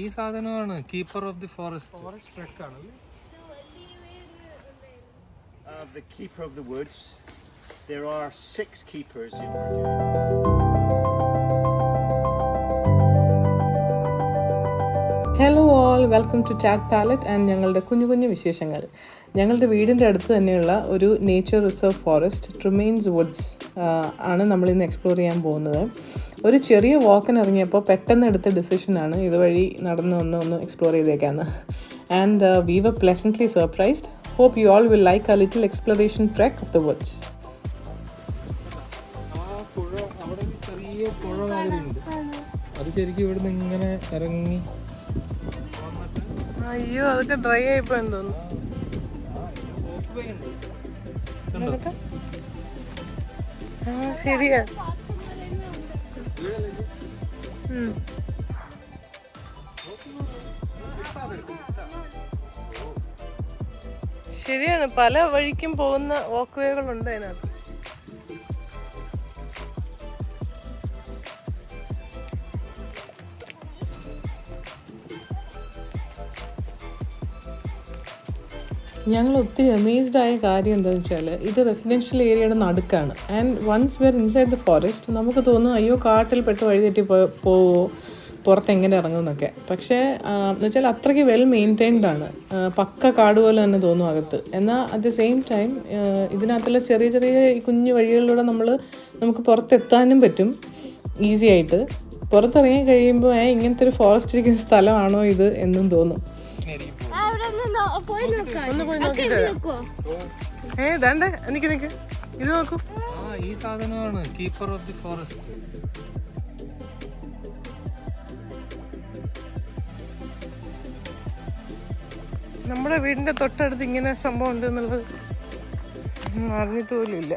ഈ സാധനമാണ് keeper of the forest. Forest truck ആണല്ലേ? The keeper of the woods. There are 6 keepers in hello all, welcome to tot palette and ഞങ്ങളുടെ കുഞ്ഞു കുഞ്ഞു വിശേഷങ്ങൾ. ഞങ്ങളുടെ വീടിൻ്റെ അടുത്ത് തന്നെയുള്ള ഒരു nature reserve forest Trumains woods ആണ് നമ്മളിന്ന് എക്സ്പ്ലോർ ചെയ്യാൻ പോകുന്നത്. ഒരു ചെറിയ വാക്കിന് ഇറങ്ങിയപ്പോൾ പെട്ടെന്ന് എടുത്ത ഡിസിഷനാണ് ഇതുവഴി നടന്ന് ഒന്ന് എക്സ്പ്ലോർ ചെയ്തേക്കാന്ന്. And we were pleasantly surprised. Hope you all will like a little exploration trek of the woods. അവിടെ ചെറിയ പുഴ മാതിരിയുണ്ട്. അത് ശരിക്കും ഇവിടുന്ന് ഇങ്ങനെ ഇറങ്ങി. അയ്യോ, അതൊക്കെ ഡ്രൈ ആയിപ്പോയെന്ന് തോന്നുന്നു. ശരിയാ. ശരിയാണ്, പല വഴിക്കും പോകുന്ന വാക്ക് വേകളുണ്ട് അതിനകത്ത്. ഞങ്ങൾ ഒത്തിരി അമേസ്ഡ് ആയ കാര്യം എന്താണെന്ന് വെച്ചാൽ ഇത് റെസിഡൻഷ്യൽ ഏരിയയുടെ നടുക്കാണ്. And once we're inside the forest നമുക്ക് തോന്നും അയ്യോ കാട്ടിൽ പെട്ട് വഴി തെറ്റി പോവോ, പുറത്ത് എങ്ങനെ ഇറങ്ങും എന്നൊക്കെ. പക്ഷേ എന്ന് വെച്ചാൽ അത്രയ്ക്ക് വെൽ മെയിൻറ്റൈൻഡ് ആണ്. പക്ക കാട് പോലെ തന്നെ തോന്നും അകത്ത്. എന്നാൽ അറ്റ് ദ സെയിം ടൈം ഇതിനകത്തുള്ള ചെറിയ ചെറിയ ഈ കുഞ്ഞു വഴികളിലൂടെ നമുക്ക് പുറത്തെത്താനും പറ്റും ഈസി ആയിട്ട്. പുറത്തിറങ്ങി കഴിയുമ്പോൾ ഇങ്ങനത്തെ ഒരു ഫോറസ്റ്റ് ഇരിക്കുന്ന സ്ഥലമാണോ ഇത് എന്നും തോന്നും. ഒന്ന് പോയി നോക്കിട്ട് നിക്ക് ഇത് നോക്കൂ. ഈ സാധനമാണ് കീപ്പർ ഓഫ് ദി ഫോറസ്റ്റ്. നമ്മുടെ വീടിന്റെ തൊട്ടടുത്ത് ഇങ്ങനെ സംഭവം ഉണ്ട് എന്നുള്ളത് അറിഞ്ഞിട്ട് പോലും ഇല്ല.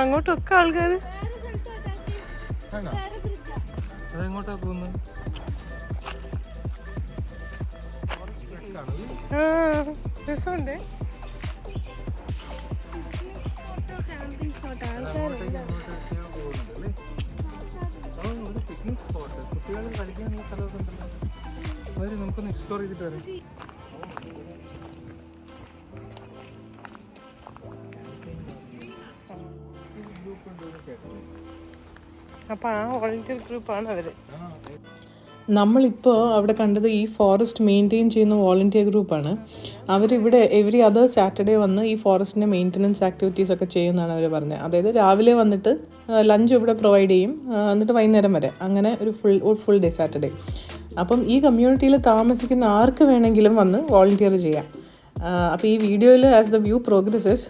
അങ്ങോട്ടൊക്കെ ആൾക്കാര്. അതെങ്ങോട്ടാ പോകുന്നത്? രസമുണ്ട്. പിക്നിക് സ്പോട്ട്, കുട്ടികൾ കളിക്കാൻ ഈ സ്ഥലമൊക്കെ ഉണ്ടല്ലോ. അവര് നമുക്കൊന്ന് എക്സ്പ്ലോർ ചെയ്തിട്ട് വരാം. അപ്പം ആ വോളണ്ടിയർ ഗ്രൂപ്പാണ് അവർ. നമ്മളിപ്പോൾ അവിടെ കണ്ടത് ഈ ഫോറസ്റ്റ് മെയിൻറ്റെയിൻ ചെയ്യുന്ന വോളണ്ടിയർ ഗ്രൂപ്പാണ്. അവരിവിടെ എവറി അതർ സാറ്റർഡേ വന്ന് ഈ ഫോറസ്റ്റിൻ്റെ മെയിൻ്റനൻസ് ആക്ടിവിറ്റീസ് ഒക്കെ ചെയ്യുമെന്നാണ് അവർ പറഞ്ഞത്. അതായത് രാവിലെ വന്നിട്ട് ലഞ്ച് ഇവിടെ പ്രൊവൈഡ് ചെയ്യും, എന്നിട്ട് വൈകുന്നേരം വരെ, അങ്ങനെ ഒരു ഫുൾ ഡേ സാറ്റർഡേ. അപ്പം ഈ കമ്മ്യൂണിറ്റിയിൽ താമസിക്കുന്ന ആർക്ക് വേണമെങ്കിലും വന്ന് വോളണ്ടിയർ ചെയ്യാം. അപ്പോൾ ഈ വീഡിയോയിൽ ആസ് ദ വ്യൂ പ്രോഗ്രസസ്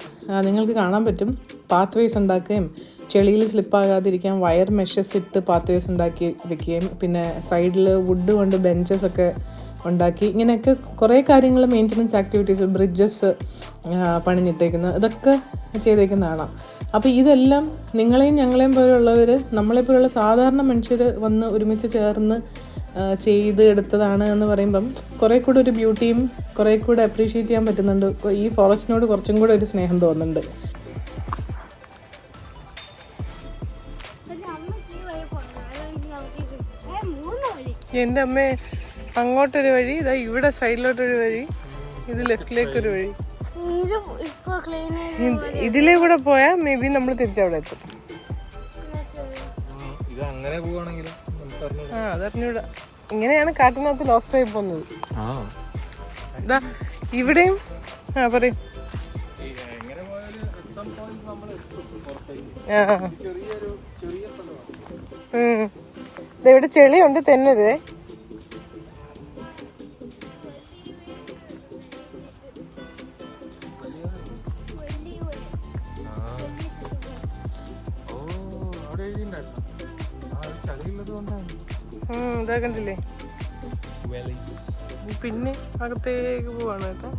നിങ്ങൾക്ക് കാണാൻ പറ്റും പാത്ത് വേസ് ഉണ്ടാക്കുകയും ചെളിയിൽ സ്ലിപ്പാകാതിരിക്കാൻ വയർ മെഷസ് ഇട്ട് പാത്ത് വേസ് ഉണ്ടാക്കി വെക്കുകയും പിന്നെ സൈഡിൽ വുഡ് കൊണ്ട് ബെഞ്ചസ് ഒക്കെ ഉണ്ടാക്കി ഇങ്ങനെയൊക്കെ കുറേ കാര്യങ്ങൾ മെയിൻ്റനൻസ് ആക്ടിവിറ്റീസ്, ബ്രിഡ്ജസ് പണിഞ്ഞിട്ടേക്കുന്നത്, ഇതൊക്കെ ചെയ്തേക്കുന്നതാണ്. അപ്പോൾ ഇതെല്ലാം നിങ്ങളെയും ഞങ്ങളെയും പോലെയുള്ളവർ, നമ്മളെപ്പോലുള്ള സാധാരണ മനുഷ്യർ വന്ന് ഒരുമിച്ച് ചേർന്ന് ചെയ്ത് എടുത്തതാണ് എന്ന് പറയുമ്പം കുറേ കൂടെ ഒരു ബ്യൂട്ടിയും കുറേ കൂടെ അപ്രീഷിയേറ്റ് ചെയ്യാൻ പറ്റുന്നുണ്ട്. ഈ ഫോറസ്റ്റിനോട് കുറച്ചും കൂടെ ഒരു സ്നേഹം തോന്നുന്നുണ്ട്. എൻ്റെ അമ്മേ, അങ്ങോട്ടൊരു വഴി, ഇതാ ഇവിടെ സൈഡിലോട്ടൊരു വഴി, ഇത് ലെഫ്റ്റിലേക്കൊരു വഴി. ഇതിലേ കൂടെ പോയാൽ മേ ബി നമ്മൾ തിരിച്ചവിടെ എത്തും. അതറിഞ്ഞൂടാ. ഇങ്ങനെയാണ് കാട്ടിനകത്ത് ലോസ്റ്റ് ആയി പോകുന്നത്. ഇതാ ഇവിടെയും പറയും. ഇവിടെ ചെളിയുണ്ട് തെന്നരുതേ. ഇതാ കണ്ടില്ലേ, പിന്നെ അകത്തേക്ക് പോവാണ് കേട്ടോ.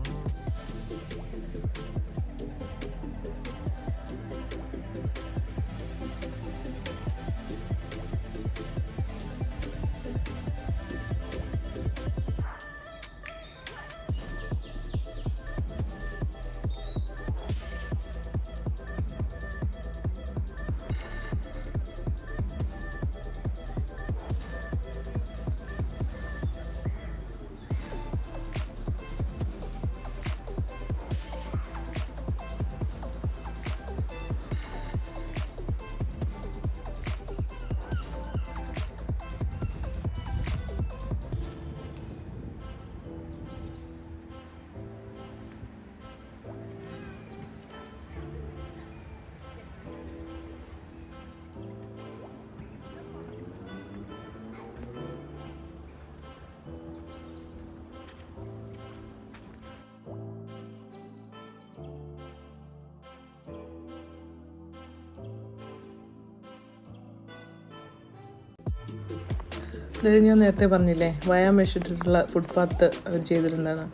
ഇത് ഞാൻ നേരത്തെ പറഞ്ഞില്ലേ വയാൻ വെച്ചിട്ടുള്ള ഫുട്പാത്ത് അവർ ചെയ്തിട്ടുണ്ടെന്ന്.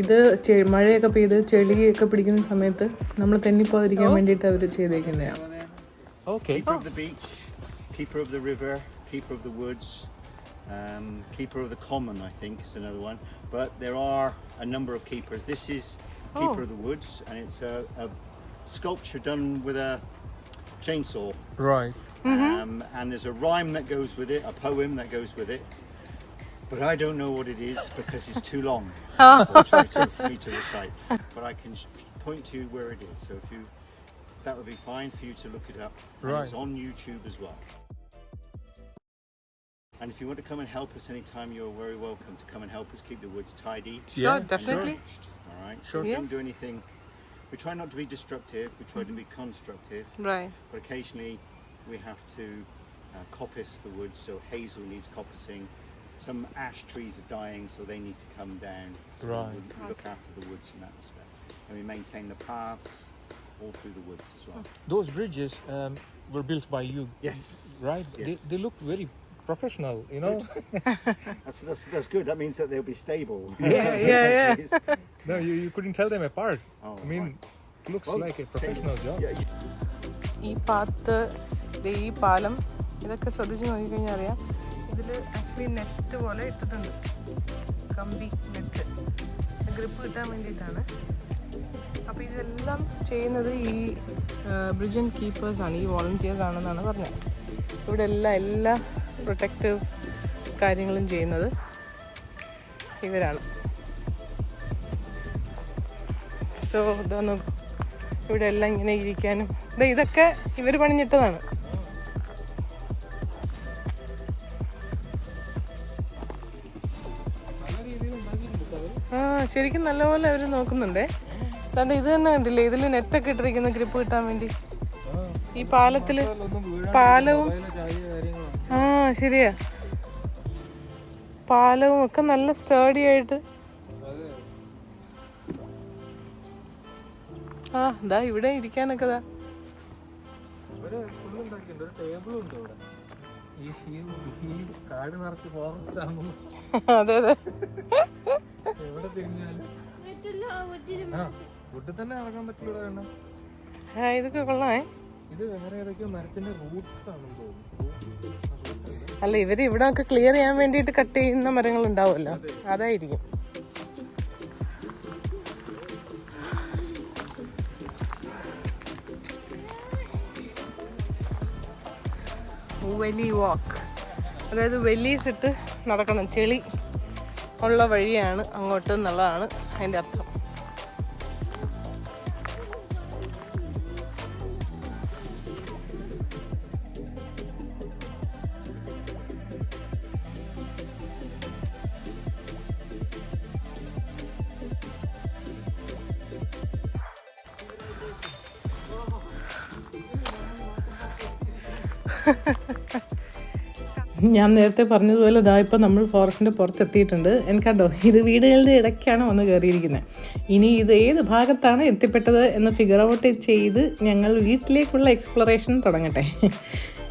ഇത് മഴയൊക്കെ പെയ്ത് ചെളിയൊക്കെ പിടിക്കുന്ന സമയത്ത് നമ്മൾ തെന്നിപ്പോതിരിക്കാൻ വേണ്ടിയിട്ട് അവർ ചെയ്തേക്കുന്നതാണ്. Okay. Keeper of the beach, keeper of the river, keeper of the woods, keeper of the common, I think is another one. But there are a number of keepers. This is keeper of the woods, and it's a sculpture done with a chainsaw. Right. And there's a rhyme that goes with it, a poem that goes with it. But I don't know what it is because it's too long for me to recite. But I can point to you where it is. So if you, that would be fine for you to look it up. And Right. it's on YouTube as well. And if you want to come and help us anytime, you're very welcome to come and help us keep the woods tidy. Sure, Yeah, definitely. All right. Sure. We don't do anything. We try not to be destructive. We try to be constructive. Right. But occasionally we have to coppice the woods. So hazel needs coppicing. Some ash trees are dying, so they need to come down. So Right. we look after the woods in that respect. And we maintain the paths all through the woods as well. Those bridges were built by you, Yes. right? Yes. They look very professional, you know. That's good. That means that they'll be stable. Yeah. No, you couldn't tell them apart. Oh, I mean, right. it looks Well, like a professional job. Yeah, ഈ path ഈ പാലം ഇതൊക്കെ ശ്രദ്ധിച്ച് നോക്കിക്കഴിഞ്ഞാൽ അറിയാം. ഇതിൽ actually net പോലെ ഇട്ടിട്ടുണ്ട്, കമ്പി നെറ്റ് ഗ്രിപ്പ് കിട്ടാൻ വേണ്ടിയിട്ടാണ്. അപ്പോൾ ഇതെല്ലാം ചെയ്യുന്നത് ഈ ബ്രിഡ്ജ് ആൻഡ് കീപ്പേഴ്സാണ്, ഈ വോളണ്ടിയേഴ്സ് ആണെന്നാണ് പറഞ്ഞത്. ഇവിടെ എല്ലാ പ്രൊട്ടക്റ്റീവ് കാര്യങ്ങളും ചെയ്യുന്നത് ഇവരാണ്. സോ ഇതൊന്ന് ഇവിടെ എല്ലാം ഇങ്ങനെ ഇരിക്കാനും ഇതൊക്കെ ഇവർ പണിഞ്ഞിട്ടതാണ്. ശരിക്കും നല്ലപോലെ അവർ നോക്കുന്നുണ്ടേ. കാരണം ഇത് തന്നെ കണ്ടില്ലേ, ഇതിൽ നെറ്റൊക്കെ ഇട്ടിരിക്കുന്ന ഗ്രിപ്പ് കിട്ടാൻ വേണ്ടി. ഈ പാലത്തില് പാലവും ശരിയാ, പാലവും ഒക്കെ നല്ല സ്റ്റേഡി ആയിട്ട്. ദാ ഇവിടെ ഇരിക്കാനൊക്കെ ദാ അതെ അതെ ഇതൊക്കെ കൊള്ളാമേ. അല്ല, ഇവര് ഇവിടെ ഒക്കെ ക്ലിയർ ചെയ്യാൻ വേണ്ടിട്ട് കട്ട് ചെയ്യുന്ന മരങ്ങൾ ഉണ്ടാവുമല്ലോ, അതായിരിക്കും. വെലി വാക്ക്, അതായത് വെല്ലീസ് ഇട്ട് നടക്കണം, ചെളി ഉള്ള വഴിയാണ് അങ്ങോട്ട് എന്നുള്ളതാണ് അതിൻ്റെ അർത്ഥം. ഞാൻ നേരത്തെ പറഞ്ഞതുപോലെ ഇതാ ഇപ്പോൾ നമ്മൾ ഫോറസ്റ്റിൻ്റെ പുറത്തെത്തിയിട്ടുണ്ട്. എനിക്കണ്ടോ, ഇത് വീടുകളുടെ ഇടയ്ക്കാണ് വന്ന് കയറിയിരിക്കുന്നത്. ഇനി ഇത് ഏത് ഭാഗത്താണ് എത്തിപ്പെട്ടത് എന്ന് ഫിഗർ ഔട്ട് ചെയ്ത് ഞങ്ങൾ വീട്ടിലേക്കുള്ള എക്സ്പ്ലോറേഷൻ തുടങ്ങട്ടെ.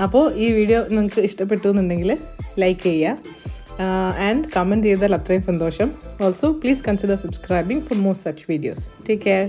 അപ്പോൾ ഈ വീഡിയോ നിങ്ങൾക്ക് ഇഷ്ടപ്പെട്ടു എന്നുണ്ടെങ്കിൽ ലൈക്ക് ചെയ്യുക ആൻഡ് കമൻറ്റ് ചെയ്താൽ അത്രയും സന്തോഷം. Also please consider subscribing for more such videos. Take care.